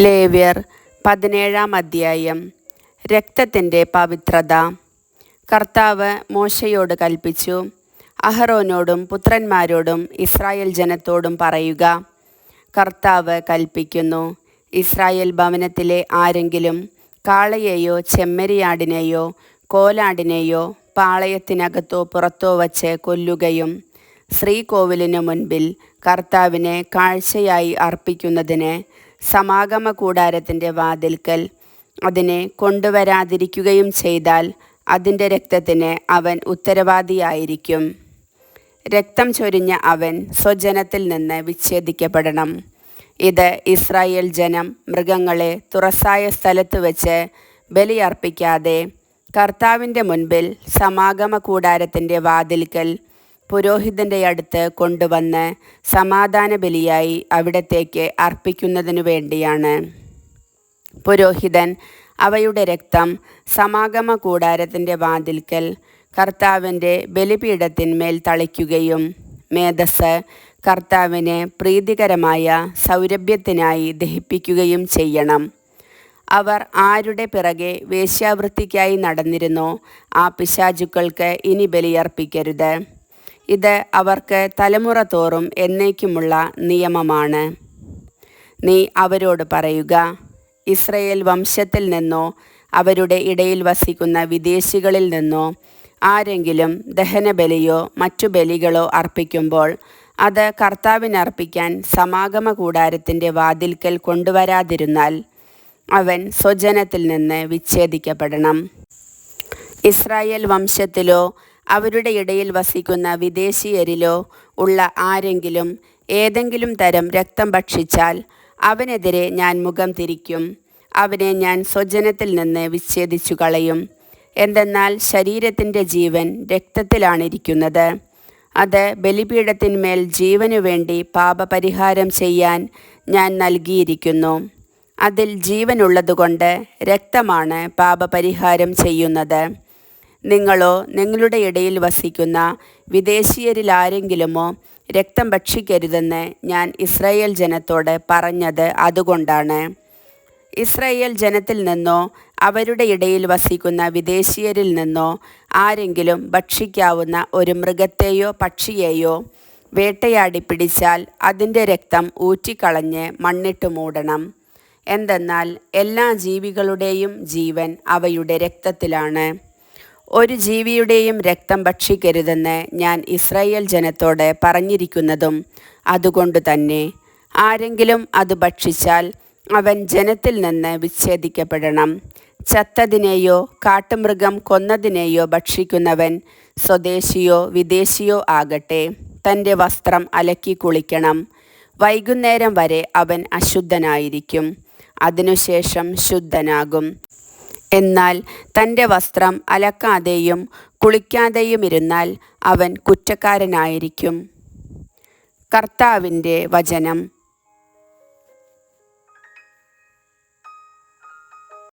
ലേവ്യർ 17-ാം അധ്യായം. രക്തത്തിൻ്റെ പവിത്രത. കർത്താവ് മോശയോട് കൽപ്പിച്ചു, അഹറോനോടും പുത്രന്മാരോടും ഇസ്രായേൽ ജനത്തോടും പറയുക, കർത്താവ് കൽപ്പിക്കുന്നു, ഇസ്രായേൽ ഭവനത്തിലെ ആരെങ്കിലും കാളയെയോ ചെമ്മരിയാടിനെയോ കോലാടിനെയോ പാളയത്തിനകത്തോ പുറത്തോ വച്ച് കൊല്ലുകയും ശ്രീകോവിലിനു മുൻപിൽ കർത്താവിനെ കാഴ്ചയായി അർപ്പിക്കുന്നതിന് സമാഗമ കൂടാരത്തിൻ്റെ വാതിൽക്കൽ അതിനെ കൊണ്ടുവരാതിരിക്കുകയും ചെയ്താൽ അതിൻ്റെ രക്തത്തിന് അവൻ ഉത്തരവാദിയായിരിക്കും. രക്തം ചൊരിഞ്ഞ അവൻ സ്വജനത്തിൽ നിന്ന് വിച്ഛേദിക്കപ്പെടണം. ഇത് ഇസ്രായേൽ ജനം മൃഗങ്ങളെ തുറസായ സ്ഥലത്ത് വെച്ച് ബലിയർപ്പിക്കാതെ കർത്താവിൻ്റെ മുൻപിൽ സമാഗമ കൂടാരത്തിൻ്റെ വാതിൽക്കൽ പുരോഹിതൻ്റെ അടുത്ത് കൊണ്ടുവന്ന് സമാധാന ബലിയായി അവിടത്തേക്ക് അർപ്പിക്കുന്നതിനു വേണ്ടിയാണ്. പുരോഹിതൻ അവയുടെ രക്തം സമാഗമ കൂടാരത്തിൻ്റെ വാതിൽക്കൽ കർത്താവിൻ്റെ ബലിപീഠത്തിന്മേൽ തളിക്കുകയും മേധസ്സ് കർത്താവിന് പ്രീതികരമായ സൗരഭ്യത്തിനായി ദഹിപ്പിക്കുകയും ചെയ്യണം. അവർ ആരുടെ പിറകെ വേശ്യാവൃത്തിക്കായി നടന്നിരുന്നോ ആ പിശാചുക്കൾക്ക് ഇനി ബലിയർപ്പിക്കരുത്. ഇത് അവർക്ക് തലമുറ തോറും എന്നേക്കുമുള്ള നിയമമാണ്. നീ അവരോട് പറയുക, ഇസ്രായേൽ വംശത്തിൽ നിന്നോ അവരുടെ ഇടയിൽ വസിക്കുന്ന വിദേശികളിൽ നിന്നോ ആരെങ്കിലും ദഹനബലിയോ മറ്റു ബലികളോ അർപ്പിക്കുമ്പോൾ അത് കർത്താവിനർപ്പിക്കാൻ സമാഗമ കൂടാരത്തിൻ്റെ വാതിൽക്കൽ കൊണ്ടുവരാതിരുന്നാൽ അവൻ സ്വജനത്തിൽ നിന്ന് വിച്ഛേദിക്കപ്പെടണം. ഇസ്രായേൽ വംശത്തിലോ അവരുടെ ഇടയിൽ വസിക്കുന്ന വിദേശീയരിലോ ഉള്ള ആരെങ്കിലും ഏതെങ്കിലും തരം രക്തം ഭക്ഷിച്ചാൽ അവനെതിരെ ഞാൻ മുഖം തിരിക്കും. അവനെ ഞാൻ സ്വജനത്തിൽ നിന്ന് വിച്ഛേദിച്ചു കളയും. എന്തെന്നാൽ ശരീരത്തിൻ്റെ ജീവൻ രക്തത്തിലാണിരിക്കുന്നത്. അത് ബലിപീഠത്തിന്മേൽ ജീവനു വേണ്ടി പാപപരിഹാരം ചെയ്യാൻ ഞാൻ നൽകിയിരിക്കുന്നു. അതിൽ ജീവനുള്ളതുകൊണ്ട് രക്തമാണ് പാപപരിഹാരം ചെയ്യുന്നത്. നിങ്ങളോ നിങ്ങളുടെ ഇടയിൽ വസിക്കുന്ന വിദേശീയരിലാരെങ്കിലുമോ രക്തം ഭക്ഷിക്കരുതെന്ന് ഞാൻ ഇസ്രായേൽ ജനത്തോട് പറഞ്ഞത് അതുകൊണ്ടാണ്. ഇസ്രായേൽ ജനത്തിൽ നിന്നോ അവരുടെ ഇടയിൽ വസിക്കുന്ന വിദേശീയരിൽ നിന്നോ ആരെങ്കിലും ഭക്ഷിക്കാവുന്ന ഒരു മൃഗത്തെയോ പക്ഷിയെയോ വേട്ടയാടി പിടിച്ചാൽ അതിൻ്റെ രക്തം ഊറ്റിക്കളഞ്ഞ് മണ്ണിട്ട് മൂടണം. എന്തെന്നാൽ എല്ലാ ജീവികളുടെയും ജീവൻ അവയുടെ രക്തത്തിലാണ്. ഒരു ജീവിയുടെയും രക്തം ഭക്ഷിക്കരുതെന്ന് ഞാൻ ഇസ്രായേൽ ജനത്തോട് പറഞ്ഞിരിക്കുന്നതും അതുകൊണ്ട് തന്നെ. ആരെങ്കിലും അത് ഭക്ഷിച്ചാൽ അവൻ ജനത്തിൽ നിന്ന് വിച്ഛേദിക്കപ്പെടണം. ചത്തതിനെയോ കാട്ടുമൃഗം കൊന്നതിനെയോ ഭക്ഷിക്കുന്നവൻ സ്വദേശിയോ വിദേശിയോ ആകട്ടെ തൻ്റെ വസ്ത്രം അലക്കി കുളിക്കണം. വൈകുന്നേരം വരെ അവൻ അശുദ്ധനായിരിക്കും. അതിനുശേഷം ശുദ്ധനാകും. എന്നാൽ തൻ്റെ വസ്ത്രം അലക്കാതെയും കുളിക്കാതെയും ഇരുന്നാൽ അവൻ കുറ്റക്കാരനായിരിക്കും. കർത്താവിൻ്റെ വചനം.